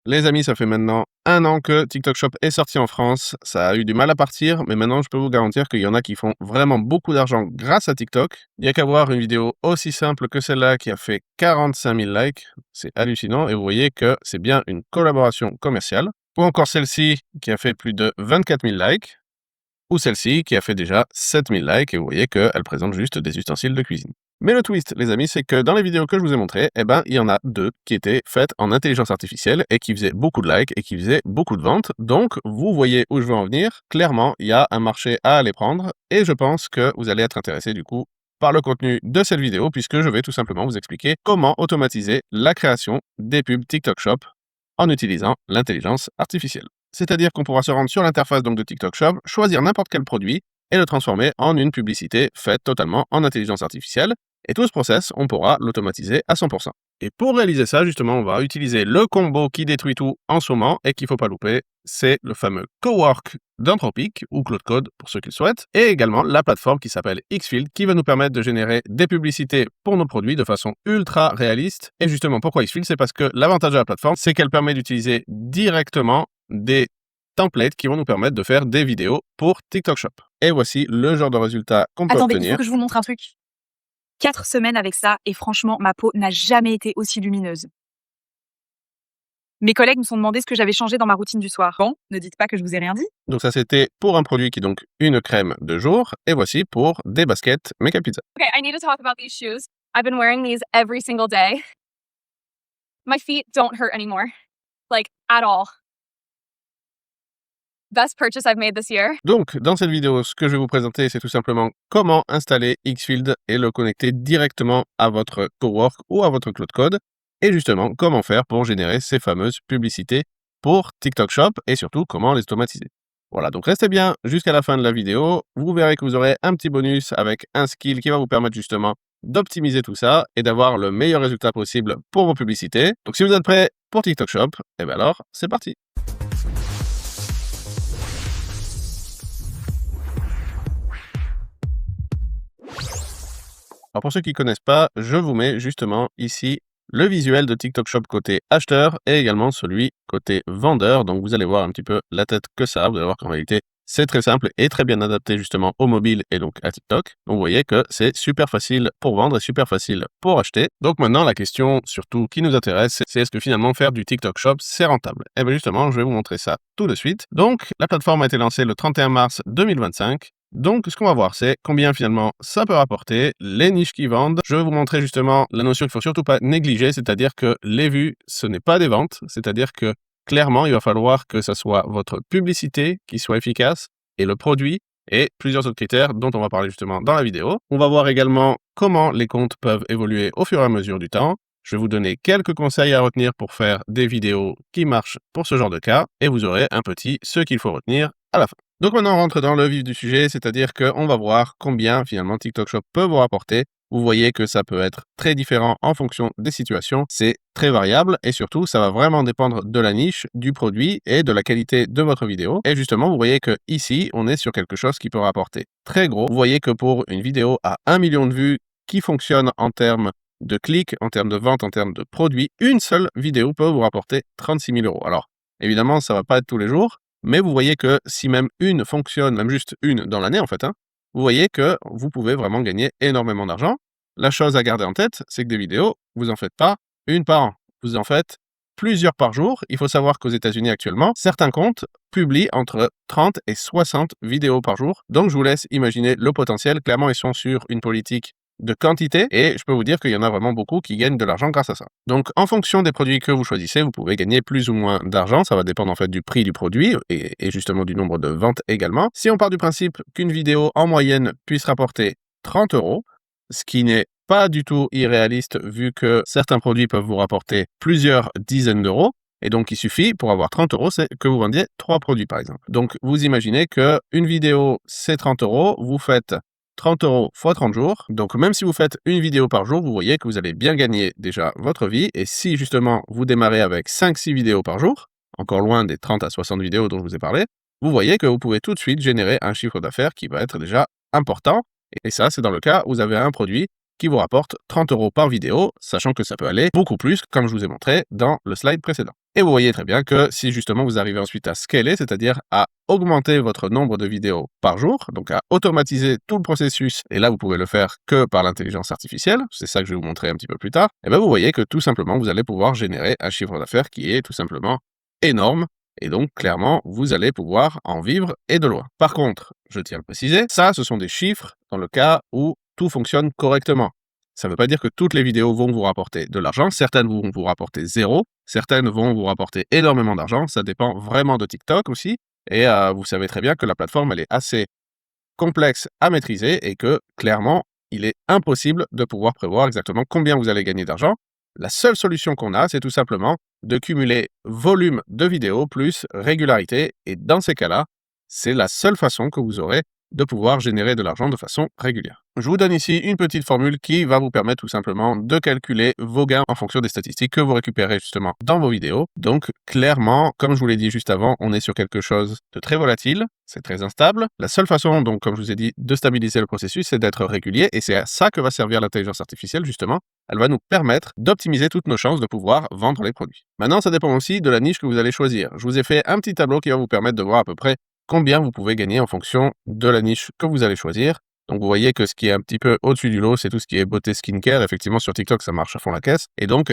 Les amis, ça fait maintenant 1 an que TikTok Shop est sorti en France. Ça a eu du mal à partir, mais maintenant, je peux vous garantir qu'il y en a qui font vraiment beaucoup d'argent grâce à TikTok. Il y a qu'à voir une vidéo aussi simple que celle-là qui a fait 45 000 likes. C'est hallucinant et vous voyez que c'est bien une collaboration commerciale. Ou encore celle-ci qui a fait plus de 24 000 likes. Ou celle-ci qui a fait déjà 7 000 likes et vous voyez qu'elle présente juste des ustensiles de cuisine. Mais le twist, les amis, c'est que dans les vidéos que je vous ai montrées, il y en a 2 qui étaient faites en intelligence artificielle et qui faisaient beaucoup de likes et qui faisaient beaucoup de ventes. Donc, vous voyez où je veux en venir. Clairement, il y a un marché à aller prendre et je pense que vous allez être intéressé du coup par le contenu de cette vidéo puisque je vais tout simplement vous expliquer comment automatiser la création des pubs TikTok Shop en utilisant l'intelligence artificielle. C'est-à-dire qu'on pourra se rendre sur l'interface donc de TikTok Shop, choisir n'importe quel produit et le transformer en une publicité faite totalement en intelligence artificielle. Et tout ce process, on pourra l'automatiser à 100%. Et pour réaliser ça, justement, on va utiliser le combo qui détruit tout en ce moment et qu'il ne faut pas louper. C'est le fameux Cowork d'Anthropic ou Claude Code pour ceux qui le souhaitent. Et également la plateforme qui s'appelle Xfield qui va nous permettre de générer des publicités pour nos produits de façon ultra réaliste. Et justement, pourquoi Xfield? C'est parce que l'avantage de la plateforme, c'est qu'elle permet d'utiliser directement des templates qui vont nous permettre de faire des vidéos pour TikTok Shop. Et voici le genre de résultat qu'on peut Attendez, il faut obtenir. que je vous montre un truc. 4 semaines avec ça et franchement, ma peau n'a jamais été aussi lumineuse. Mes collègues me sont demandé ce que j'avais changé dans ma routine du soir. Bon, ne dites pas que je vous ai rien dit. Donc ça, c'était pour un produit qui est donc une crème de jour. Et voici pour des baskets Make Pizza. Okay, I need to talk about these shoes. I've been wearing these every single day. My feet don't hurt anymore. Like, at all. Best purchase I've made this year. Donc, dans cette vidéo, ce que je vais vous présenter, c'est tout simplement comment installer Xfield et le connecter directement à votre Cowork ou à votre Cloud Code. Et justement, comment faire pour générer ces fameuses publicités pour TikTok Shop et surtout comment les automatiser. Voilà, donc restez bien jusqu'à la fin de la vidéo. Vous verrez que vous aurez un petit bonus avec un skill qui va vous permettre justement d'optimiser tout ça et d'avoir le meilleur résultat possible pour vos publicités. Donc, si vous êtes prêts pour TikTok Shop, et bien alors, c'est parti. Alors pour ceux qui ne connaissent pas, je vous mets justement ici le visuel de TikTok Shop côté acheteur et également celui côté vendeur. Donc vous allez voir un petit peu la tête que ça a. Vous allez voir qu'en réalité, c'est très simple et très bien adapté justement au mobile et donc à TikTok. Donc vous voyez que c'est super facile pour vendre et super facile pour acheter. Donc maintenant, la question surtout qui nous intéresse, c'est est-ce que finalement faire du TikTok Shop, c'est rentable? Et bien justement, je vais vous montrer ça tout de suite. Donc la plateforme a été lancée le 31 mars 2025. Donc, ce qu'on va voir, c'est combien finalement ça peut rapporter, les niches qui vendent. Je vais vous montrer justement la notion qu'il ne faut surtout pas négliger, c'est-à-dire que les vues, ce n'est pas des ventes, c'est-à-dire que clairement, il va falloir que ce soit votre publicité qui soit efficace et le produit et plusieurs autres critères dont on va parler justement dans la vidéo. On va voir également comment les comptes peuvent évoluer au fur et à mesure du temps. Je vais vous donner quelques conseils à retenir pour faire des vidéos qui marchent pour ce genre de cas et vous aurez un petit ce qu'il faut retenir à la fin. Donc maintenant, on rentre dans le vif du sujet, c'est-à-dire qu'on va voir combien finalement TikTok Shop peut vous rapporter. Vous voyez que ça peut être très différent en fonction des situations. C'est très variable et surtout, ça va vraiment dépendre de la niche, du produit et de la qualité de votre vidéo. Et justement, vous voyez que ici, on est sur quelque chose qui peut rapporter très gros. Vous voyez que pour une vidéo à 1 million de vues qui fonctionne en termes de clics, en termes de vente, en termes de produits, une seule vidéo peut vous rapporter 36 000 €. Alors, évidemment, ça va pas être tous les jours. Mais vous voyez que si même une fonctionne, même juste une dans l'année en fait, vous voyez que vous pouvez vraiment gagner énormément d'argent. La chose à garder en tête, c'est que des vidéos, vous en faites pas une par an. Vous en faites plusieurs par jour. Il faut savoir qu'aux États-Unis actuellement, certains comptes publient entre 30 et 60 vidéos par jour. Donc je vous laisse imaginer le potentiel. Clairement, ils sont sur une politique de quantité et je peux vous dire qu'il y en a vraiment beaucoup qui gagnent de l'argent grâce à ça. Donc en fonction des produits que vous choisissez, vous pouvez gagner plus ou moins d'argent, ça va dépendre en fait du prix du produit et justement du nombre de ventes également. Si on part du principe qu'une vidéo en moyenne puisse rapporter 30 €, ce qui n'est pas du tout irréaliste vu que certains produits peuvent vous rapporter plusieurs dizaines d'euros. Et donc, il suffit, pour avoir 30 €, c'est que vous vendiez 3 produits, par exemple. Donc, vous imaginez qu'une vidéo, c'est 30 €, vous faites 30 € x 30 jours. Donc, même si vous faites une vidéo par jour, vous voyez que vous allez bien gagner déjà votre vie. Et si, justement, vous démarrez avec 5-6 vidéos par jour, encore loin des 30 à 60 vidéos dont je vous ai parlé, vous voyez que vous pouvez tout de suite générer un chiffre d'affaires qui va être déjà important. Et ça, c'est dans le cas où vous avez un produit qui vous rapporte 30 € par vidéo, sachant que ça peut aller beaucoup plus, comme je vous ai montré dans le slide précédent. Et vous voyez très bien que si justement vous arrivez ensuite à scaler, c'est-à-dire à augmenter votre nombre de vidéos par jour, donc à automatiser tout le processus, et là vous pouvez le faire que par l'intelligence artificielle, c'est ça que je vais vous montrer un petit peu plus tard, et bien vous voyez que tout simplement vous allez pouvoir générer un chiffre d'affaires qui est tout simplement énorme, et donc clairement vous allez pouvoir en vivre et de loin. Par contre, je tiens à le préciser, ça ce sont des chiffres dans le cas où tout fonctionne correctement. Ça ne veut pas dire que toutes les vidéos vont vous rapporter de l'argent. Certaines vont vous rapporter zéro. Certaines vont vous rapporter énormément d'argent. Ça dépend vraiment de TikTok aussi. Et vous savez très bien que la plateforme, elle est assez complexe à maîtriser et que, clairement, il est impossible de pouvoir prévoir exactement combien vous allez gagner d'argent. La seule solution qu'on a, c'est tout simplement de cumuler volume de vidéos plus régularité. Et dans ces cas-là, c'est la seule façon que vous aurez de pouvoir générer de l'argent de façon régulière. Je vous donne ici une petite formule qui va vous permettre tout simplement de calculer vos gains en fonction des statistiques que vous récupérez justement dans vos vidéos. Donc clairement, comme je vous l'ai dit juste avant, on est sur quelque chose de très volatile, c'est très instable. La seule façon, donc comme je vous ai dit, de stabiliser le processus, c'est d'être régulier et c'est à ça que va servir l'intelligence artificielle justement. Elle va nous permettre d'optimiser toutes nos chances de pouvoir vendre les produits. Maintenant, ça dépend aussi de la niche que vous allez choisir. Je vous ai fait un petit tableau qui va vous permettre de voir à peu près combien vous pouvez gagner en fonction de la niche que vous allez choisir. Donc vous voyez que ce qui est un petit peu au-dessus du lot, c'est tout ce qui est beauté skincare. Effectivement, sur TikTok, ça marche à fond la caisse. Et donc,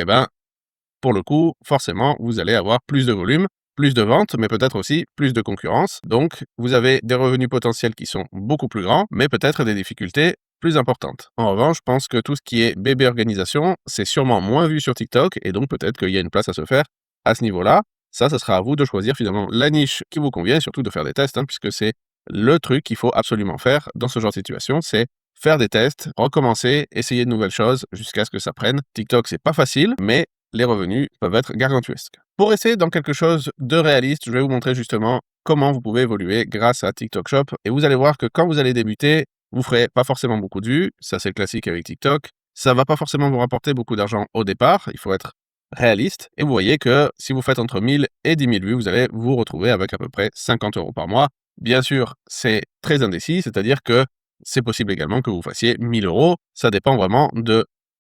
pour le coup, forcément, vous allez avoir plus de volume, plus de ventes, mais peut-être aussi plus de concurrence. Donc, vous avez des revenus potentiels qui sont beaucoup plus grands, mais peut-être des difficultés plus importantes. En revanche, je pense que tout ce qui est bébé organisation, c'est sûrement moins vu sur TikTok, et donc peut-être qu'il y a une place à se faire à ce niveau-là. Ça sera à vous de choisir finalement la niche qui vous convient et surtout de faire des tests, puisque c'est le truc qu'il faut absolument faire dans ce genre de situation, c'est faire des tests, recommencer, essayer de nouvelles choses jusqu'à ce que ça prenne. TikTok, c'est pas facile, mais les revenus peuvent être gargantuesques. Pour essayer dans quelque chose de réaliste, je vais vous montrer justement comment vous pouvez évoluer grâce à TikTok Shop. Et vous allez voir que quand vous allez débuter, vous ferez pas forcément beaucoup de vues. Ça, c'est le classique avec TikTok. Ça va pas forcément vous rapporter beaucoup d'argent au départ. Il faut être réaliste. Et vous voyez que si vous faites entre 1000 et 10 000 vues, vous allez vous retrouver avec à peu près 50 € par mois. Bien sûr, c'est très indécis, c'est-à-dire que c'est possible également que vous fassiez 1000 €. Ça dépend vraiment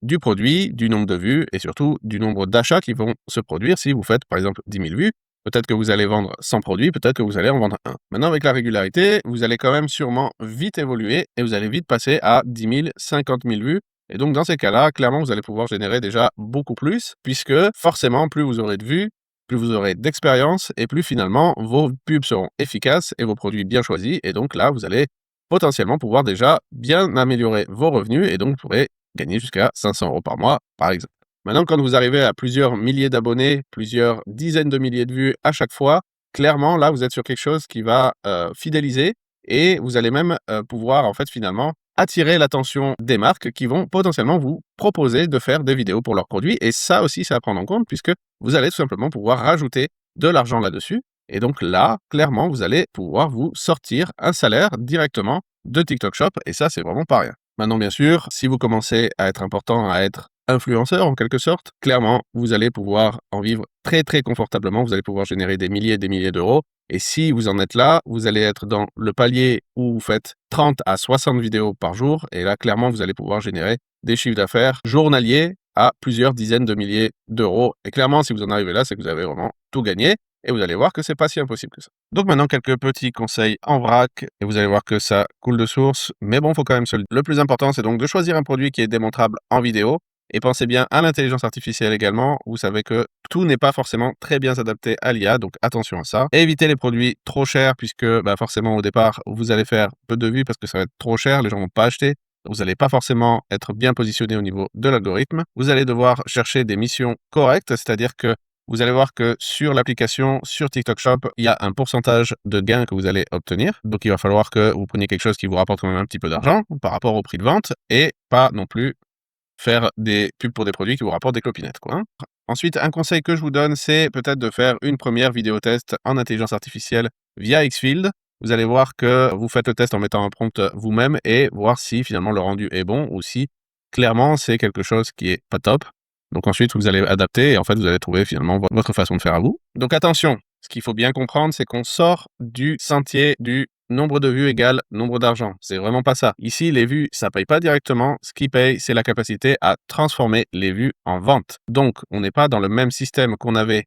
du produit, du nombre de vues et surtout du nombre d'achats qui vont se produire. Si vous faites par exemple 10 000 vues, peut-être que vous allez vendre 100 produits, peut-être que vous allez en vendre un. Maintenant, avec la régularité, vous allez quand même sûrement vite évoluer et vous allez vite passer à 10 000, 50 000 vues. Et donc, dans ces cas-là, clairement, vous allez pouvoir générer déjà beaucoup plus, puisque forcément, plus vous aurez de vues, plus vous aurez d'expérience, et plus finalement, vos pubs seront efficaces et vos produits bien choisis. Et donc là, vous allez potentiellement pouvoir déjà bien améliorer vos revenus, et donc vous pourrez gagner jusqu'à 500 € par mois, par exemple. Maintenant, quand vous arrivez à plusieurs milliers d'abonnés, plusieurs dizaines de milliers de vues à chaque fois, clairement, là, vous êtes sur quelque chose qui va fidéliser, et vous allez même pouvoir, en fait, finalement, attirer l'attention des marques qui vont potentiellement vous proposer de faire des vidéos pour leurs produits. Et ça aussi, c'est à prendre en compte puisque vous allez tout simplement pouvoir rajouter de l'argent là-dessus. Et donc là, clairement, vous allez pouvoir vous sortir un salaire directement de TikTok Shop. Et ça, c'est vraiment pas rien. Maintenant, bien sûr, si vous commencez à être important, à être influenceur en quelque sorte, clairement, vous allez pouvoir en vivre très très confortablement. Vous allez pouvoir générer des milliers et des milliers d'euros. Et si vous en êtes là, vous allez être dans le palier où vous faites 30 à 60 vidéos par jour. Et là, clairement, vous allez pouvoir générer des chiffres d'affaires journaliers à plusieurs dizaines de milliers d'euros. Et clairement, si vous en arrivez là, c'est que vous avez vraiment tout gagné. Et vous allez voir que c'est pas si impossible que ça. Donc maintenant, quelques petits conseils en vrac. Et vous allez voir que ça coule de source. Mais bon, faut quand même se le dire. Le plus important, c'est donc de choisir un produit qui est démontrable en vidéo. Et pensez bien à l'intelligence artificielle également. Vous savez que tout n'est pas forcément très bien adapté à l'IA, donc attention à ça. Et évitez les produits trop chers puisque forcément au départ, vous allez faire peu de vues parce que ça va être trop cher, les gens vont pas acheter. Vous n'allez pas forcément être bien positionné au niveau de l'algorithme. Vous allez devoir chercher des missions correctes, c'est-à-dire que vous allez voir que sur l'application, sur TikTok Shop, il y a un pourcentage de gain que vous allez obtenir. Donc il va falloir que vous preniez quelque chose qui vous rapporte quand même un petit peu d'argent par rapport au prix de vente et pas non plus faire des pubs pour des produits qui vous rapportent des clopinettes, quoi. Ensuite, un conseil que je vous donne, c'est peut-être de faire une première vidéo test en intelligence artificielle via Xfield. Vous allez voir que vous faites le test en mettant un prompt vous-même et voir si finalement le rendu est bon ou si clairement c'est quelque chose qui est pas top. Donc ensuite, vous allez adapter et en fait, vous allez trouver finalement votre façon de faire à vous. Donc attention, ce qu'il faut bien comprendre, c'est qu'on sort du sentier du nombre de vues égale nombre d'argent. C'est vraiment pas ça. Ici, les vues, ça paye pas directement. Ce qui paye, c'est la capacité à transformer les vues en vente. Donc, on n'est pas dans le même système qu'on avait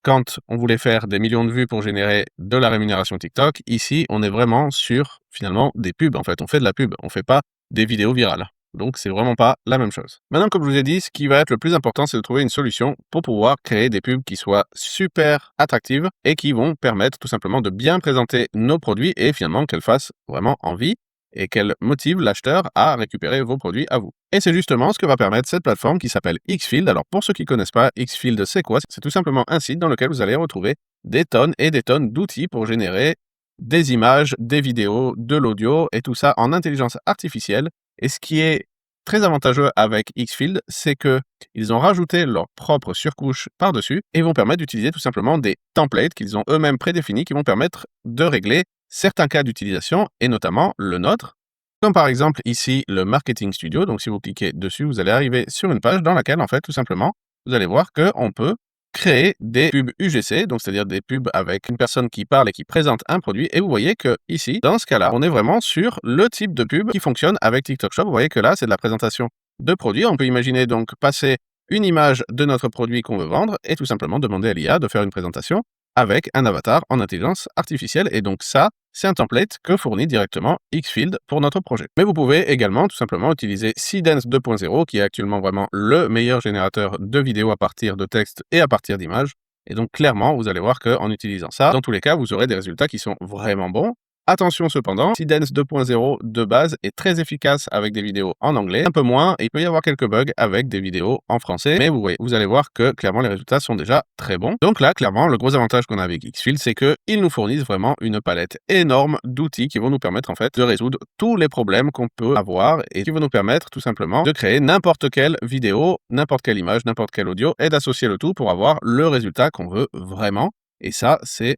quand on voulait faire des millions de vues pour générer de la rémunération TikTok, ici, on est vraiment sur, finalement, des pubs. En fait, on fait de la pub, on fait pas des vidéos virales. Donc, c'est vraiment pas la même chose. Maintenant, comme je vous ai dit, ce qui va être le plus important, c'est de trouver une solution pour pouvoir créer des pubs qui soient super attractives et qui vont permettre tout simplement de bien présenter nos produits et finalement qu'elles fassent vraiment envie et qu'elles motivent l'acheteur à récupérer vos produits à vous. Et c'est justement ce que va permettre cette plateforme qui s'appelle Xfield. Alors, pour ceux qui ne connaissent pas, Xfield, c'est quoi? C'est tout simplement un site dans lequel vous allez retrouver des tonnes et des tonnes d'outils pour générer des images, des vidéos, de l'audio et tout ça en intelligence artificielle. Et ce qui est très avantageux avec Xfield, c'est que ils ont rajouté leur propre surcouche par-dessus et vont permettre d'utiliser tout simplement des templates qu'ils ont eux-mêmes prédéfinis qui vont permettre de régler certains cas d'utilisation et notamment le nôtre. Comme par exemple ici le Marketing Studio. Donc si vous cliquez dessus, vous allez arriver sur une page dans laquelle en fait tout simplement, vous allez voir qu'on peut créer des pubs UGC, donc c'est-à-dire des pubs avec une personne qui parle et qui présente un produit. Et vous voyez que ici, dans ce cas-là, on est vraiment sur le type de pub qui fonctionne avec TikTok Shop. Vous voyez que là, c'est de la présentation de produits. On peut imaginer donc passer une image de notre produit qu'on veut vendre et tout simplement demander à l'IA de faire une présentation avec un avatar en intelligence artificielle. Et donc ça, c'est un template que fournit directement Xfield pour notre projet. Mais vous pouvez également tout simplement utiliser Seedance 2.0 qui est actuellement vraiment le meilleur générateur de vidéos à partir de texte et à partir d'images. Et donc clairement, vous allez voir qu'en utilisant ça, dans tous les cas, vous aurez des résultats qui sont vraiment bons. Attention cependant, Seedance 2.0 de base est très efficace avec des vidéos en anglais, un peu moins, et il peut y avoir quelques bugs avec des vidéos en français, mais vous allez voir que clairement les résultats sont déjà très bons. Donc là, clairement, le gros avantage qu'on a avec Xfield, c'est qu'ils nous fournissent vraiment une palette énorme d'outils qui vont nous permettre en fait de résoudre tous les problèmes qu'on peut avoir et qui vont nous permettre tout simplement de créer n'importe quelle vidéo, n'importe quelle image, n'importe quel audio et d'associer le tout pour avoir le résultat qu'on veut vraiment. Et ça, c'est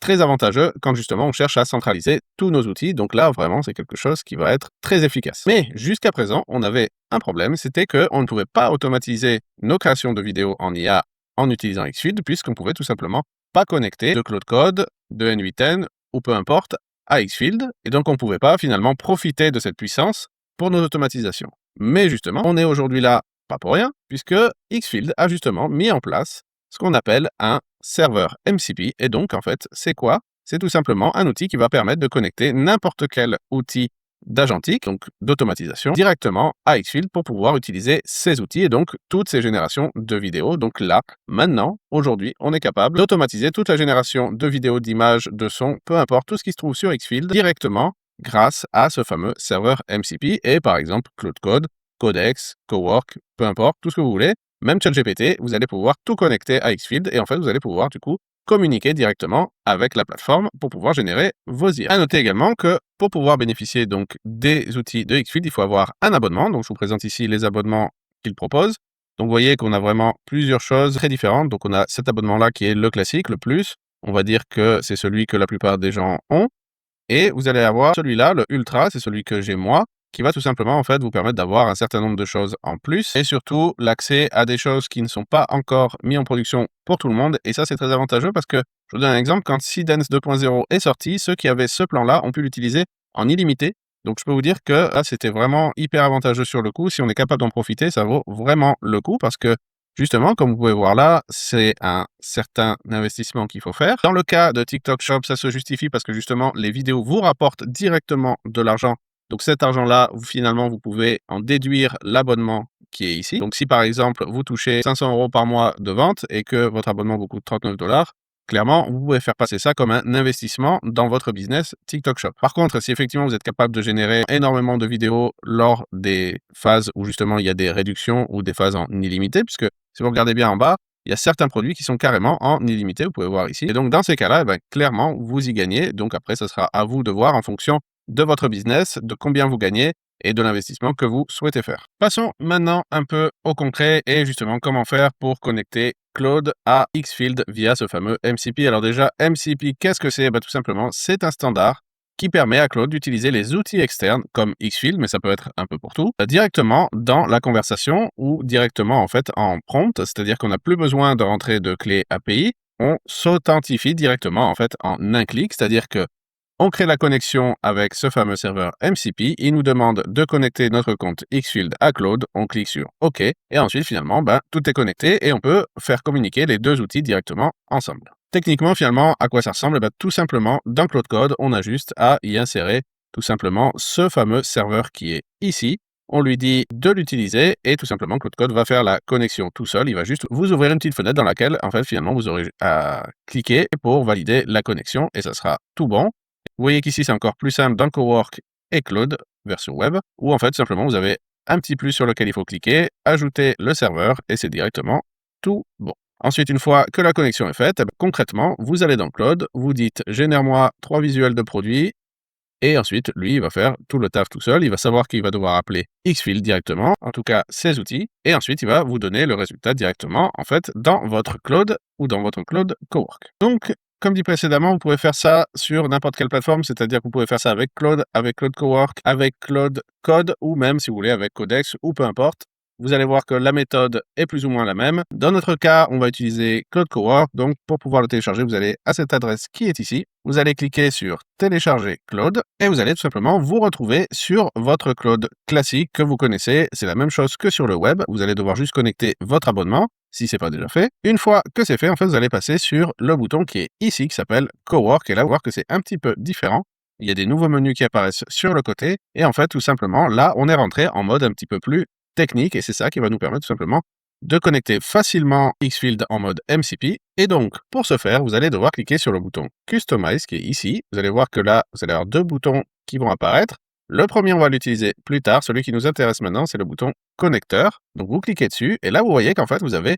très avantageux quand justement on cherche à centraliser tous nos outils. Donc là, vraiment, c'est quelque chose qui va être très efficace. Mais jusqu'à présent, on avait un problème, c'était qu'on ne pouvait pas automatiser nos créations de vidéos en IA en utilisant Xfield, puisqu'on pouvait tout simplement pas connecter de Claude Code, de N8N ou peu importe à Xfield. Et donc, on ne pouvait pas finalement profiter de cette puissance pour nos automatisations. Mais justement, on est aujourd'hui là, pas pour rien, puisque Xfield a justement mis en place ce qu'on appelle un serveur MCP. Et donc, en fait, c'est quoi? C'est tout simplement un outil qui va permettre de connecter n'importe quel outil d'agentique, donc d'automatisation, directement à Xfield pour pouvoir utiliser ces outils et donc toutes ces générations de vidéos. Donc là, maintenant, aujourd'hui, on est capable d'automatiser toute la génération de vidéos, d'images, de sons, peu importe, tout ce qui se trouve sur Xfield directement grâce à ce fameux serveur MCP et par exemple Claude Code, Codex, Cowork, peu importe, tout ce que vous voulez. Même ChatGPT, vous allez pouvoir tout connecter à Xfield et en fait, vous allez pouvoir du coup communiquer directement avec la plateforme pour pouvoir générer vos IA. À noter également que pour pouvoir bénéficier donc des outils de Xfield, il faut avoir un abonnement. Donc, je vous présente ici les abonnements qu'il propose. Donc, vous voyez qu'on a vraiment plusieurs choses très différentes. Donc, on a cet abonnement-là qui est le classique, le plus. On va dire que c'est celui que la plupart des gens ont. Et vous allez avoir celui-là, le Ultra, c'est celui que j'ai moi, qui va tout simplement en fait vous permettre d'avoir un certain nombre de choses en plus et surtout l'accès à des choses qui ne sont pas encore mises en production pour tout le monde. Et ça, c'est très avantageux parce que, je vous donne un exemple, quand Seedance 2.0 est sorti, ceux qui avaient ce plan-là ont pu l'utiliser en illimité. Donc, je peux vous dire que là, c'était vraiment hyper avantageux sur le coup. Si on est capable d'en profiter, ça vaut vraiment le coup parce que, justement, comme vous pouvez voir là, c'est un certain investissement qu'il faut faire. Dans le cas de TikTok Shop, ça se justifie parce que, justement, les vidéos vous rapportent directement de l'argent. Donc cet argent-là, finalement, vous pouvez en déduire l'abonnement qui est ici. Donc si par exemple, vous touchez 500 € par mois de vente et que votre abonnement vous coûte 39 $, clairement, vous pouvez faire passer ça comme un investissement dans votre business TikTok Shop. Par contre, si effectivement vous êtes capable de générer énormément de vidéos lors des phases où justement il y a des réductions ou des phases en illimité, puisque si vous regardez bien en bas, il y a certains produits qui sont carrément en illimité, vous pouvez voir ici. Et donc dans ces cas-là, clairement, vous y gagnez. Donc après, ce sera à vous de voir en fonction de votre business, de combien vous gagnez et de l'investissement que vous souhaitez faire. Passons maintenant un peu au concret et justement comment faire pour connecter Claude à Xfield via ce fameux MCP. Alors déjà, MCP, qu'est-ce que c'est? Tout simplement, c'est un standard qui permet à Claude d'utiliser les outils externes comme Xfield, mais ça peut être un peu pour tout, directement dans la conversation ou directement en fait en prompt, c'est-à-dire qu'on n'a plus besoin de rentrer de clé API, on s'authentifie directement en fait en un clic, c'est-à-dire que On crée la connexion avec ce fameux serveur MCP. Il nous demande de connecter notre compte Xfield à Claude. On clique sur OK. Et ensuite, finalement, tout est connecté et on peut faire communiquer les deux outils directement ensemble. Techniquement, finalement, à quoi ça ressemble? Tout simplement, dans Claude Code, on a juste à y insérer tout simplement ce fameux serveur qui est ici. On lui dit de l'utiliser et tout simplement, Claude Code va faire la connexion tout seul. Il va juste vous ouvrir une petite fenêtre dans laquelle, en fait, finalement, vous aurez à cliquer pour valider la connexion et ça sera tout bon. Vous voyez qu'ici, c'est encore plus simple dans Cowork et Claude, version web, où en fait, simplement, vous avez un petit plus sur lequel il faut cliquer, ajouter le serveur et c'est directement tout bon. Ensuite, une fois que la connexion est faite, concrètement, vous allez dans Claude, vous dites « Génère-moi 3 visuels de produits » et ensuite, lui, il va faire tout le taf tout seul. Il va savoir qu'il va devoir appeler Xfield directement, en tout cas ses outils, et ensuite, il va vous donner le résultat directement, en fait, dans votre Claude ou dans votre Claude Cowork. Donc, comme dit précédemment, vous pouvez faire ça sur n'importe quelle plateforme, c'est-à-dire que vous pouvez faire ça avec Claude Cowork, avec Claude Code, ou même, si vous voulez, avec Codex, ou peu importe. Vous allez voir que la méthode est plus ou moins la même. Dans notre cas, on va utiliser Claude Cowork. Donc, pour pouvoir le télécharger, vous allez à cette adresse qui est ici. Vous allez cliquer sur télécharger Claude et vous allez tout simplement vous retrouver sur votre Claude classique que vous connaissez. C'est la même chose que sur le web. Vous allez devoir juste connecter votre abonnement si ce n'est pas déjà fait. Une fois que c'est fait, en fait, vous allez passer sur le bouton qui est ici, qui s'appelle Cowork. Et là, vous allez voir que c'est un petit peu différent. Il y a des nouveaux menus qui apparaissent sur le côté. Et en fait, tout simplement, là, on est rentré en mode un petit peu plus technique et c'est ça qui va nous permettre tout simplement de connecter facilement Xfield en mode MCP. Et donc, pour ce faire, vous allez devoir cliquer sur le bouton Customize qui est ici. Vous allez voir que là, vous allez avoir deux boutons qui vont apparaître. Le premier, on va l'utiliser plus tard. Celui qui nous intéresse maintenant, c'est le bouton Connecteur. Donc, vous cliquez dessus et là, vous voyez qu'en fait, vous avez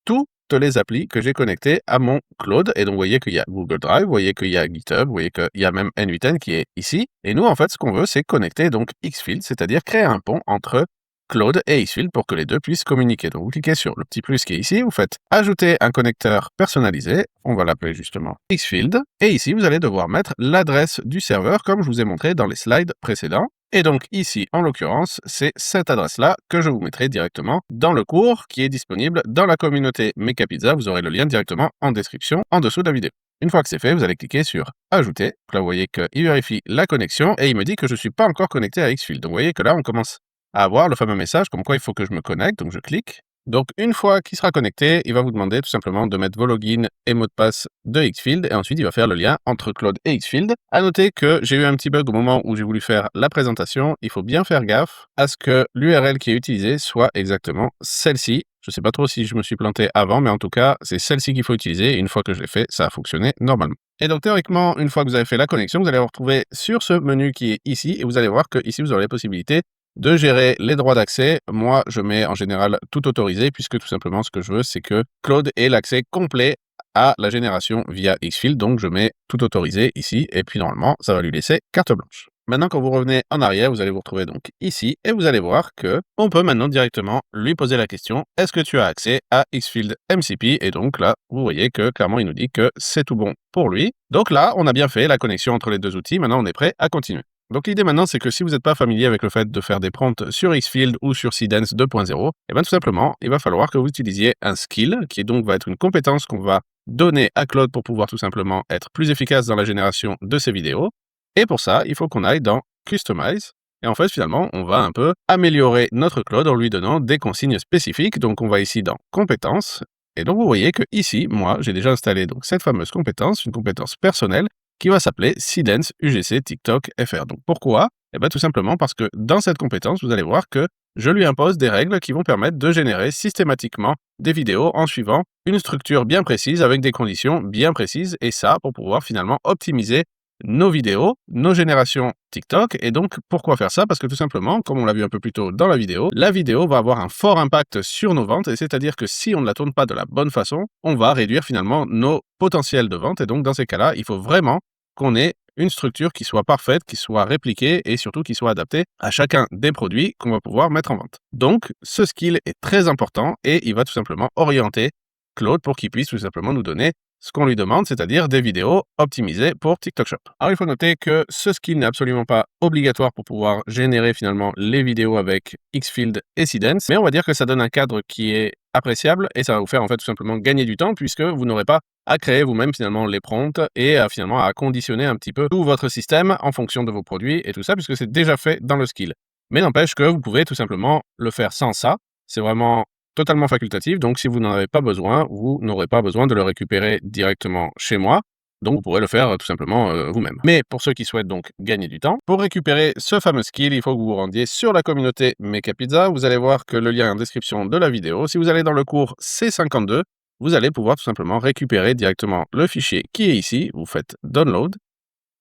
toutes les applis que j'ai connectées à mon Claude. Et donc, vous voyez qu'il y a Google Drive, vous voyez qu'il y a GitHub, vous voyez qu'il y a même N8N qui est ici. Et nous, en fait, ce qu'on veut, c'est connecter donc Xfield, c'est-à-dire créer un pont entre Claude et Xfield pour que les deux puissent communiquer. Donc, vous cliquez sur le petit plus qui est ici, vous faites ajouter un connecteur personnalisé, on va l'appeler justement Xfield, et ici, vous allez devoir mettre l'adresse du serveur comme je vous ai montré dans les slides précédents. Et donc ici, en l'occurrence, c'est cette adresse-là que je vous mettrai directement dans le cours qui est disponible dans la communauté Mecha Pizza. Vous aurez le lien directement en description en dessous de la vidéo. Une fois que c'est fait, vous allez cliquer sur Ajouter. Donc là, vous voyez qu'il vérifie la connexion et il me dit que je ne suis pas encore connecté à Xfield. Donc vous voyez que là, on commence à avoir le fameux message comme quoi il faut que je me connecte. Donc je clique. Donc une fois qu'il sera connecté, il va vous demander tout simplement de mettre vos logins et mots de passe de Xfield et ensuite il va faire le lien entre Claude et Xfield. À noter que j'ai eu un petit bug au moment où j'ai voulu faire la présentation. Il faut bien faire gaffe à ce que l'URL qui est utilisée soit exactement celle-ci. Je ne sais pas trop si je me suis planté avant, mais en tout cas, c'est celle-ci qu'il faut utiliser. Et une fois que je l'ai fait, ça a fonctionné normalement. Et donc théoriquement, une fois que vous avez fait la connexion, vous allez vous retrouver sur ce menu qui est ici et vous allez voir que ici vous aurez la possibilité de gérer les droits d'accès. Moi, je mets en général tout autorisé puisque tout simplement ce que je veux, c'est que Claude ait l'accès complet à la génération via Xfield. Donc, je mets tout autorisé ici et puis normalement, ça va lui laisser carte blanche. Maintenant, quand vous revenez en arrière, vous allez vous retrouver donc ici et vous allez voir que on peut maintenant directement lui poser la question « Est-ce que tu as accès à Xfield MCP ?» Et donc là, vous voyez que clairement, il nous dit que c'est tout bon pour lui. Donc là, on a bien fait la connexion entre les deux outils. Maintenant, on est prêt à continuer. Donc l'idée maintenant, c'est que si vous n'êtes pas familier avec le fait de faire des prompts sur Xfield ou sur Seedance 2.0, et bien tout simplement, il va falloir que vous utilisiez un skill, qui donc va être une compétence qu'on va donner à Claude pour pouvoir tout simplement être plus efficace dans la génération de ses vidéos. Et pour ça, il faut qu'on aille dans Customize. Et en fait, finalement, on va un peu améliorer notre Claude en lui donnant des consignes spécifiques. Donc on va ici dans Compétences. Et donc vous voyez que ici, moi, j'ai déjà installé donc cette fameuse compétence, une compétence personnelle, qui va s'appeler Seedance UGC TikTok FR. Donc pourquoi? Eh bien tout simplement parce que dans cette compétence, vous allez voir que je lui impose des règles qui vont permettre de générer systématiquement des vidéos en suivant une structure bien précise avec des conditions bien précises et ça pour pouvoir finalement optimiser nos vidéos, nos générations TikTok. Et donc, pourquoi faire ça? Parce que tout simplement, comme on l'a vu un peu plus tôt dans la vidéo va avoir un fort impact sur nos ventes. Et c'est-à-dire que si on ne la tourne pas de la bonne façon, on va réduire finalement nos potentiels de vente. Et donc, dans ces cas-là, il faut vraiment qu'on ait une structure qui soit parfaite, qui soit répliquée et surtout qui soit adaptée à chacun des produits qu'on va pouvoir mettre en vente. Donc, ce skill est très important et il va tout simplement orienter Claude pour qu'il puisse tout simplement nous donner ce qu'on lui demande, c'est-à-dire des vidéos optimisées pour TikTok Shop. Alors, il faut noter que ce skill n'est absolument pas obligatoire pour pouvoir générer finalement les vidéos avec Xfield et Seedance, mais on va dire que ça donne un cadre qui est appréciable et ça va vous faire en fait tout simplement gagner du temps puisque vous n'aurez pas à créer vous-même finalement les prompts et finalement à conditionner un petit peu tout votre système en fonction de vos produits et tout ça puisque c'est déjà fait dans le skill. Mais n'empêche que vous pouvez tout simplement le faire sans ça. C'est vraiment totalement facultatif. Donc, si vous n'en avez pas besoin, vous n'aurez pas besoin de le récupérer directement chez moi. Donc, vous pourrez le faire tout simplement vous-même. Mais pour ceux qui souhaitent donc gagner du temps, pour récupérer ce fameux skill, il faut que vous vous rendiez sur la communauté Mecha Pizza. Vous allez voir que le lien est en description de la vidéo. Si vous allez dans le cours C52, vous allez pouvoir tout simplement récupérer directement le fichier qui est ici. Vous faites Download.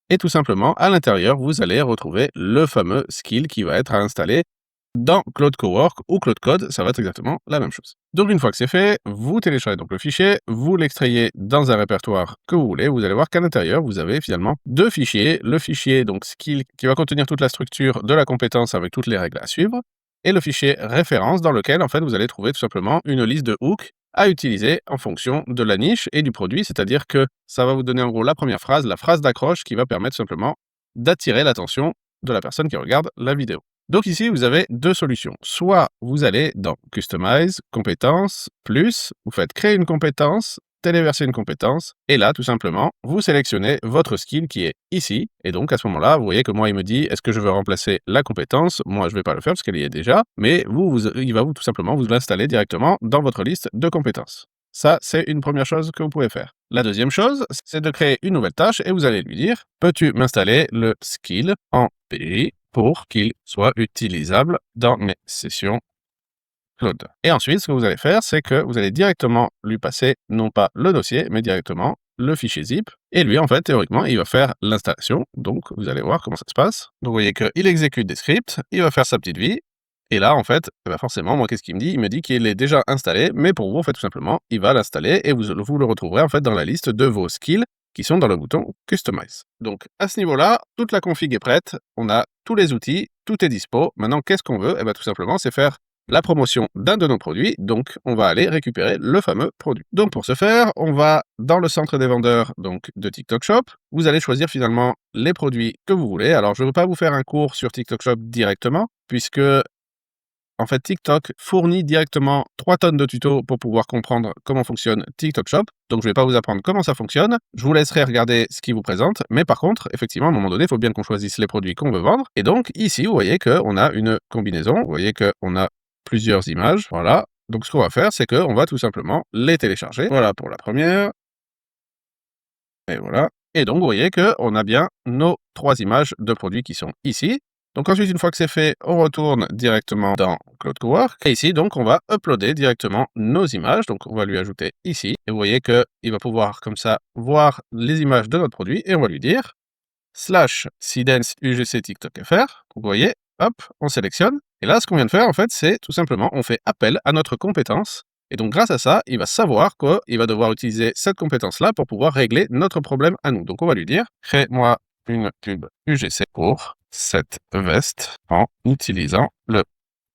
Et tout simplement, à l'intérieur, vous allez retrouver le fameux skill qui va être à installer dans Claude Cowork ou Claude Code, ça va être exactement la même chose. Donc une fois que c'est fait, vous téléchargez donc le fichier, vous l'extrayez dans un répertoire que vous voulez, vous allez voir qu'à l'intérieur, vous avez finalement deux fichiers, le fichier donc skill qui va contenir toute la structure de la compétence avec toutes les règles à suivre, et le fichier référence dans lequel en fait vous allez trouver tout simplement une liste de hooks à utiliser en fonction de la niche et du produit, c'est-à-dire que ça va vous donner en gros la première phrase, la phrase d'accroche qui va permettre simplement d'attirer l'attention de la personne qui regarde la vidéo. Donc ici, vous avez deux solutions. Soit vous allez dans Customize, Compétences, Plus, vous faites Créer une compétence, téléverser une compétence, et là, tout simplement, vous sélectionnez votre skill qui est ici, et donc à ce moment-là, vous voyez que moi, il me dit, est-ce que je veux remplacer la compétence? Moi, je ne vais pas le faire parce qu'elle y est déjà, mais il va tout simplement vous l'installer directement dans votre liste de compétences. Ça, c'est une première chose que vous pouvez faire. La deuxième chose, c'est de créer une nouvelle tâche et vous allez lui dire, peux-tu m'installer le skill en PJ pour qu'il soit utilisable dans mes sessions Claude. Et ensuite, ce que vous allez faire, c'est que vous allez directement lui passer, non pas le dossier, mais directement le fichier zip. Et lui, en fait, théoriquement, il va faire l'installation. Donc, vous allez voir comment ça se passe. Donc, vous voyez qu'il exécute des scripts, il va faire sa petite vie. Et là, en fait, forcément, moi, qu'est-ce qu'il me dit? Il me dit qu'il est déjà installé, mais pour vous, en fait, tout simplement, il va l'installer et vous le retrouverez, en fait, dans la liste de vos skills qui sont dans le bouton Customize. Donc, à ce niveau-là, toute la config est prête, on a tous les outils, tout est dispo. Maintenant, qu'est-ce qu'on veut? Tout simplement, c'est faire la promotion d'un de nos produits, donc on va aller récupérer le fameux produit. Donc pour ce faire, on va dans le centre des vendeurs donc de TikTok Shop. Vous allez choisir finalement les produits que vous voulez. Alors je ne veux pas vous faire un cours sur TikTok Shop directement, puisque en fait TikTok fournit directement 3 tonnes de tutos pour pouvoir comprendre comment fonctionne TikTok Shop. Donc je ne vais pas vous apprendre comment ça fonctionne. Je vous laisserai regarder ce qu'il vous présente. Mais par contre, effectivement, à un moment donné, il faut bien qu'on choisisse les produits qu'on veut vendre. Et donc ici, vous voyez qu'on a une combinaison. Vous voyez qu'on a plusieurs images, voilà. Donc ce qu'on va faire, c'est qu'on va tout simplement les télécharger. Voilà pour la première. Et voilà. Et donc vous voyez qu'on a bien nos 3 images de produits qui sont ici. Donc ensuite, une fois que c'est fait, on retourne directement dans Claude Cowork. Et ici, donc, on va uploader directement nos images. Donc on va lui ajouter ici. Et vous voyez qu'il va pouvoir comme ça voir les images de notre produit. Et on va lui dire /Seedance UGC TikTok FR. Vous voyez, hop, on sélectionne. Et là, ce qu'on vient de faire, en fait, c'est tout simplement, on fait appel à notre compétence. Et donc, grâce à ça, il va savoir qu'il va devoir utiliser cette compétence-là pour pouvoir régler notre problème à nous. Donc, on va lui dire, crée-moi une pub UGC pour cette veste en utilisant le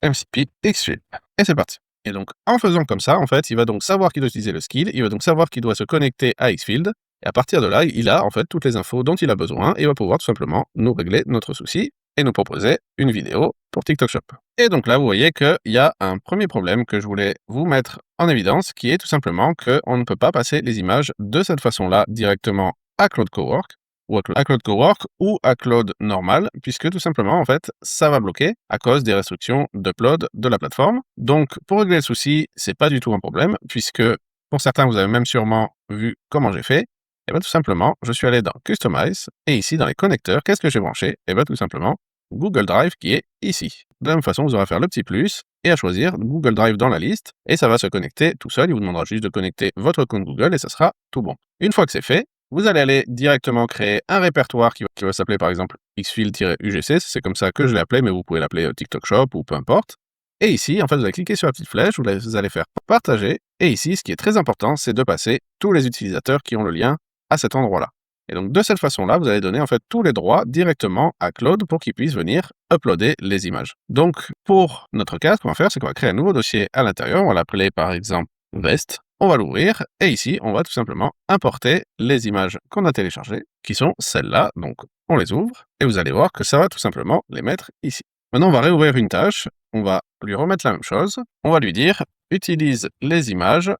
MCP Xfield. Et c'est parti. Et donc, en faisant comme ça, en fait, il va donc savoir qu'il doit utiliser le skill, il va donc savoir qu'il doit se connecter à Xfield. Et à partir de là, il a en fait toutes les infos dont il a besoin et va pouvoir tout simplement nous régler notre souci et nous proposer une vidéo pour TikTok Shop. Et donc là, vous voyez qu'il y a un premier problème que je voulais vous mettre en évidence, qui est tout simplement qu'on ne peut pas passer les images de cette façon-là directement à Claude Cowork, ou à Claude Cowork, ou à Claude normal, puisque tout simplement, en fait, ça va bloquer à cause des restrictions d'upload de la plateforme. Donc, pour régler le souci, c'est pas du tout un problème, puisque pour certains, vous avez même sûrement vu comment j'ai fait. Et bien tout simplement, je suis allé dans Customize, et ici, dans les connecteurs, qu'est-ce que j'ai branché? Et bien tout simplement, Google Drive qui est ici. De la même façon, vous aurez à faire le petit plus et à choisir Google Drive dans la liste, et ça va se connecter tout seul. Il vous demandera juste de connecter votre compte Google et ça sera tout bon. Une fois que c'est fait, vous allez aller directement créer un répertoire qui va s'appeler par exemple Xfield-UGC, c'est comme ça que je l'ai appelé, mais vous pouvez l'appeler TikTok Shop ou peu importe. Et ici, en fait, vous allez cliquer sur la petite flèche, vous allez faire partager, et ici, ce qui est très important, c'est de passer tous les utilisateurs qui ont le lien à cet endroit-là. Et donc, de cette façon-là, vous allez donner en fait tous les droits directement à Claude pour qu'il puisse venir uploader les images. Donc, pour notre cas, ce qu'on va faire, c'est qu'on va créer un nouveau dossier à l'intérieur. On va l'appeler par exemple Vest. On va l'ouvrir et ici, on va tout simplement importer les images qu'on a téléchargées, qui sont celles-là. Donc, on les ouvre et vous allez voir que ça va tout simplement les mettre ici. Maintenant, on va réouvrir une tâche. On va lui remettre la même chose. On va lui dire « Utilise les images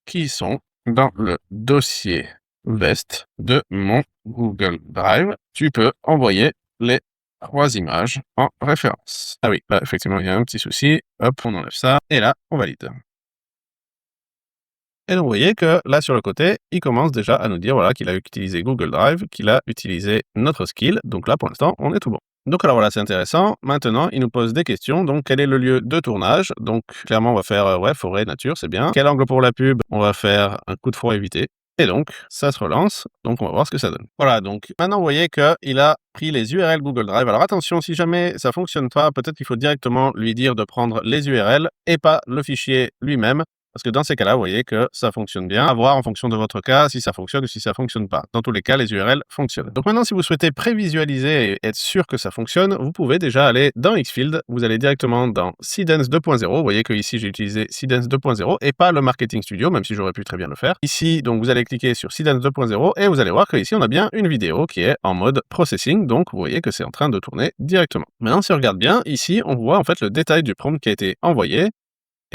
qui sont dans le dossier vest de mon Google Drive. Tu peux envoyer les 3 images en référence. » Ah oui, là, effectivement, il y a un petit souci. Hop, on enlève ça. Et là, on valide. Et donc, vous voyez que là, sur le côté, il commence déjà à nous dire voilà, qu'il a utilisé Google Drive, qu'il a utilisé notre skill. Donc là, pour l'instant, on est tout bon. Donc alors voilà, c'est intéressant. Maintenant, il nous pose des questions. Donc, quel est le lieu de tournage? Donc, clairement, on va faire ouais, forêt, nature, c'est bien. Quel angle pour la pub? On va faire un coup de froid évité. Et donc, ça se relance. Donc, on va voir ce que ça donne. Voilà, donc maintenant, vous voyez qu'il a pris les URL Google Drive. Alors attention, si jamais ça fonctionne pas, peut-être qu'il faut directement lui dire de prendre les URL et pas le fichier lui-même. Parce que dans ces cas-là, vous voyez que ça fonctionne bien. À voir en fonction de votre cas si ça fonctionne ou si ça fonctionne pas. Dans tous les cas, les URL fonctionnent. Donc maintenant, si vous souhaitez prévisualiser et être sûr que ça fonctionne, vous pouvez déjà aller dans Xfield. Vous allez directement dans Seedance 2.0. Vous voyez que ici, j'ai utilisé Seedance 2.0 et pas le Marketing Studio, même si j'aurais pu très bien le faire. Ici, donc, vous allez cliquer sur Seedance 2.0 et vous allez voir que ici, on a bien une vidéo qui est en mode processing. Donc, vous voyez que c'est en train de tourner directement. Maintenant, si on regarde bien, ici, on voit en fait le détail du prompt qui a été envoyé.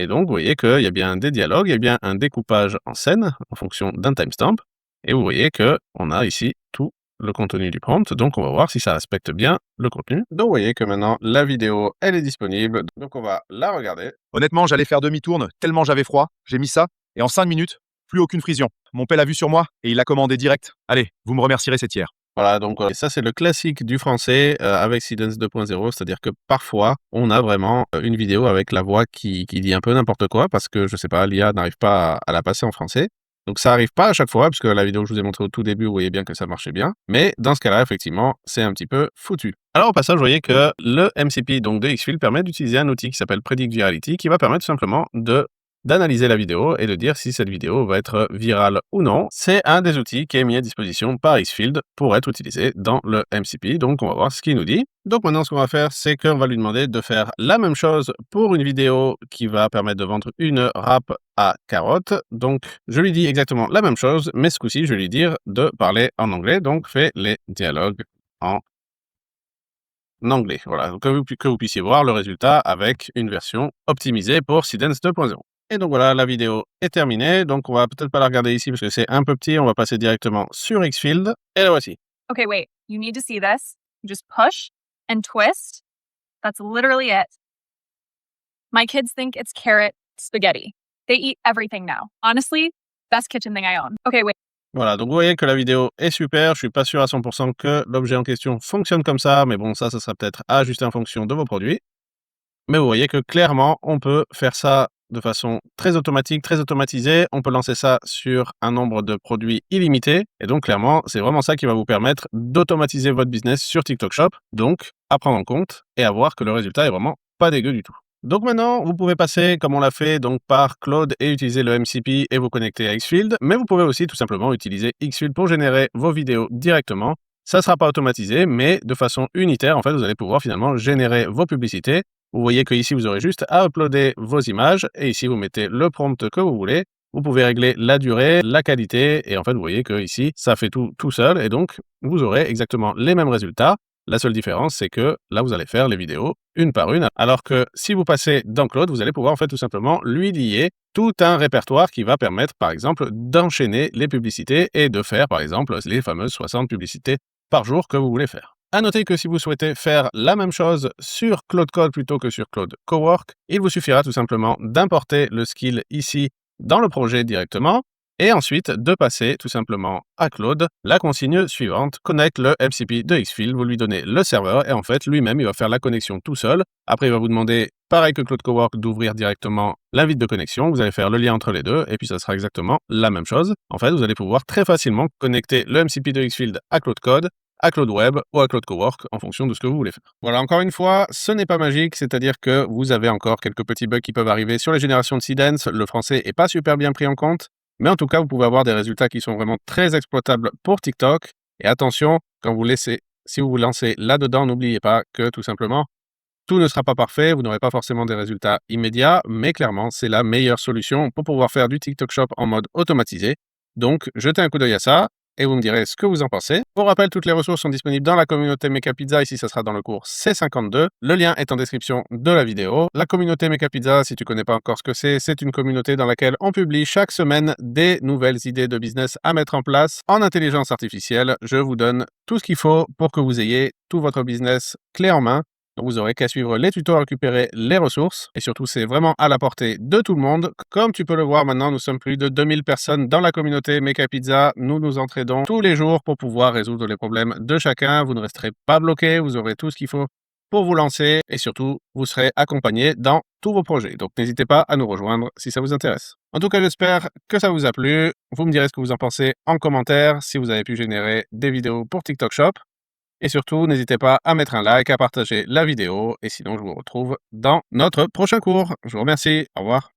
Et donc, vous voyez qu'il y a bien des dialogues, il y a bien un découpage en scène en fonction d'un timestamp. Et vous voyez qu'on a ici tout le contenu du prompt. Donc, on va voir si ça respecte bien le contenu. Donc, vous voyez que maintenant, la vidéo, elle est disponible. Donc, on va la regarder. Honnêtement, j'allais faire demi-tourne, tellement j'avais froid. J'ai mis ça, et en 5 minutes, plus aucune frison. Mon père l'a vu sur moi, et il l'a commandé direct. Allez, vous me remercierez, c'est hier. Voilà, donc ça c'est le classique du français avec Seedance 2.0, c'est-à-dire que parfois on a vraiment une vidéo avec la voix qui dit un peu n'importe quoi parce que je sais pas, l'IA n'arrive pas à la passer en français. Donc ça arrive pas à chaque fois, puisque la vidéo que je vous ai montrée au tout début, vous voyez bien que ça marchait bien. Mais dans ce cas-là, effectivement, c'est un petit peu foutu. Alors au passage, vous voyez que le MCP donc de Xfield permet d'utiliser un outil qui s'appelle Predict Virality, qui va permettre tout simplement d'analyser la vidéo et de dire si cette vidéo va être virale ou non. C'est un des outils qui est mis à disposition par Xfield pour être utilisé dans le MCP. Donc, on va voir ce qu'il nous dit. Donc, maintenant, ce qu'on va faire, c'est qu'on va lui demander de faire la même chose pour une vidéo qui va permettre de vendre une râpe à carottes. Donc, je lui dis exactement la même chose, mais ce coup-ci, je vais lui dire de parler en anglais. Donc, fais les dialogues en anglais. Voilà, donc que vous puissiez voir le résultat avec une version optimisée pour Seedance 2.0. Et donc voilà, la vidéo est terminée. Donc on va peut-être pas la regarder ici parce que c'est un peu petit. On va passer directement sur Xfield. Et la voici. Okay, wait. You need to see this. You just push and twist. That's literally it. My kids think it's carrot spaghetti. They eat everything now. Honestly, best kitchen thing I own. Okay, wait. Voilà, donc vous voyez que la vidéo est super. Je suis pas sûr à 100% que l'objet en question fonctionne comme ça. Mais bon, ça sera peut-être à ajuster en fonction de vos produits. Mais vous voyez que clairement, on peut faire ça de façon très automatique, très automatisée. On peut lancer ça sur un nombre de produits illimité. Et donc, clairement, c'est vraiment ça qui va vous permettre d'automatiser votre business sur TikTok Shop. Donc, à prendre en compte et à voir que le résultat est vraiment pas dégueu du tout. Donc maintenant, vous pouvez passer, comme on l'a fait, donc par Claude et utiliser le MCP et vous connecter à Xfield. Mais vous pouvez aussi tout simplement utiliser Xfield pour générer vos vidéos directement. Ça ne sera pas automatisé, mais de façon unitaire, en fait, vous allez pouvoir finalement générer vos publicités. Vous voyez qu'ici, vous aurez juste à uploader vos images et ici, vous mettez le prompt que vous voulez. Vous pouvez régler la durée, la qualité et en fait, vous voyez que ici, ça fait tout seul et donc, vous aurez exactement les mêmes résultats. La seule différence, c'est que là, vous allez faire les vidéos une par une, alors que si vous passez dans Claude, vous allez pouvoir en fait tout simplement lui lier tout un répertoire qui va permettre, par exemple, d'enchaîner les publicités et de faire, par exemple, les fameuses 60 publicités par jour que vous voulez faire. À noter que si vous souhaitez faire la même chose sur Claude Code plutôt que sur Claude Cowork, il vous suffira tout simplement d'importer le skill ici dans le projet directement et ensuite de passer tout simplement à Claude la consigne suivante, connecte le MCP de Xfield, vous lui donnez le serveur et en fait lui-même il va faire la connexion tout seul. Après il va vous demander, pareil que Claude Cowork, d'ouvrir directement l'invite de connexion, vous allez faire le lien entre les deux et puis ça sera exactement la même chose. En fait vous allez pouvoir très facilement connecter le MCP de Xfield à Claude Code, à Claude Web ou à Claude Cowork en fonction de ce que vous voulez faire. Voilà, encore une fois, ce n'est pas magique, c'est-à-dire que vous avez encore quelques petits bugs qui peuvent arriver sur les générations de Seedance. Le français n'est pas super bien pris en compte, mais en tout cas, vous pouvez avoir des résultats qui sont vraiment très exploitables pour TikTok. Et attention, si vous vous lancez là-dedans, n'oubliez pas que tout simplement, tout ne sera pas parfait, vous n'aurez pas forcément des résultats immédiats, mais clairement, c'est la meilleure solution pour pouvoir faire du TikTok Shop en mode automatisé. Donc, jetez un coup d'œil à ça. et vous me direz ce que vous en pensez. Pour rappel, toutes les ressources sont disponibles dans la communauté Mecha Pizza. Ici, ça sera dans le cours C52. Le lien est en description de la vidéo. La communauté Mecha Pizza, si tu connais pas encore ce que c'est une communauté dans laquelle on publie chaque semaine des nouvelles idées de business à mettre en place en intelligence artificielle. Je vous donne tout ce qu'il faut pour que vous ayez tout votre business clé en main. Donc vous aurez qu'à suivre les tutos, récupérer les ressources. Et surtout, c'est vraiment à la portée de tout le monde. Comme tu peux le voir maintenant, nous sommes plus de 2000 personnes dans la communauté Mecha Pizza. Nous nous entraidons tous les jours pour pouvoir résoudre les problèmes de chacun. Vous ne resterez pas bloqué, vous aurez tout ce qu'il faut pour vous lancer. Et surtout, vous serez accompagné dans tous vos projets. Donc n'hésitez pas à nous rejoindre si ça vous intéresse. En tout cas, j'espère que ça vous a plu. Vous me direz ce que vous en pensez en commentaire, si vous avez pu générer des vidéos pour TikTok Shop. Et surtout, n'hésitez pas à mettre un like, à partager la vidéo. Et sinon, je vous retrouve dans notre prochain cours. Je vous remercie. Au revoir.